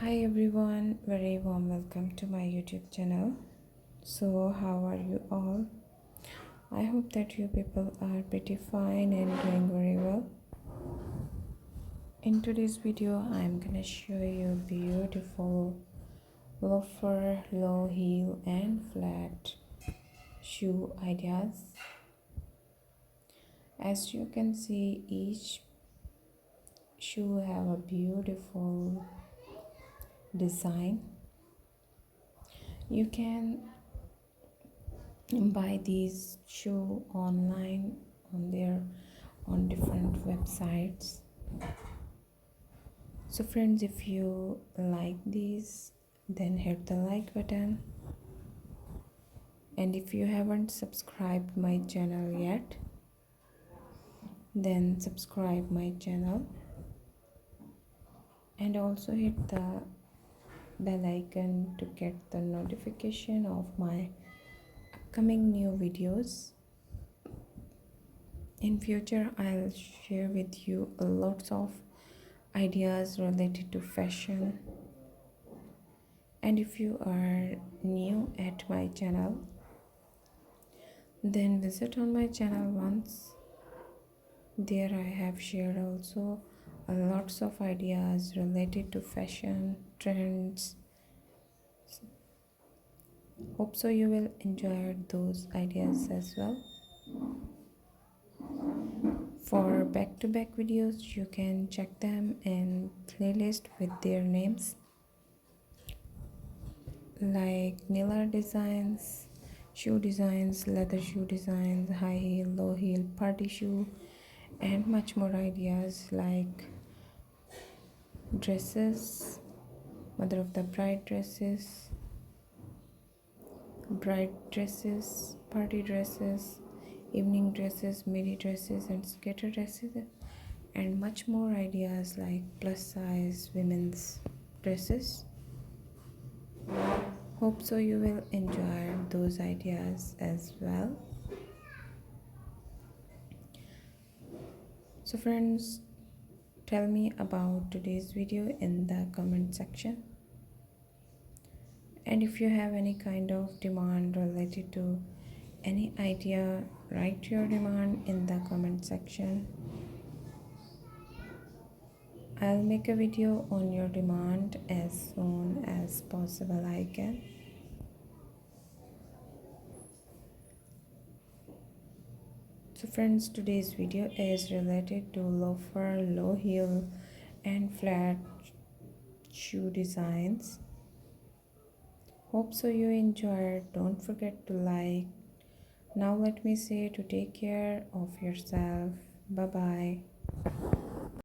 Hi everyone, very warm welcome to my YouTube channel. So, how are you all? I hope that you people are pretty fine and doing very well. In today's video, I'm gonna show you beautiful loafer, low heel, and flat shoe ideas. As you can see, each shoe have a beautiful design. You can buy these shoe online on different websites. So friends, if you like these, then hit the like button, and if you haven't subscribed my channel yet, then subscribe my channel and also hit the bell icon to get the notification of my upcoming new videos. In future, I'll share with you lots of ideas related to fashion. And if you are new at my channel, then visit on my channel once. There I have shared also lots of ideas related to fashion trends. Hope so you will enjoy those ideas as well. For back-to-back videos, you can check them in playlist with their names like Nila designs, shoe designs, leather shoe designs, high heel, low heel, party shoe, and much more ideas like dresses, mother of the bride dresses, party dresses, evening dresses, midi dresses, and skater dresses, and much more ideas like plus size women's dresses. Hope so you will enjoy those ideas as well. So friends, tell me about today's video in the comment section. And if you have any kind of demand related to any idea, write your demand in the comment section. I'll make a video on your demand as soon as possible I can. So friends, today's video is related to loafer, low heel, and flat shoe designs. Hope so you enjoyed. Don't forget to like. Now let me say to take care of yourself. Bye bye.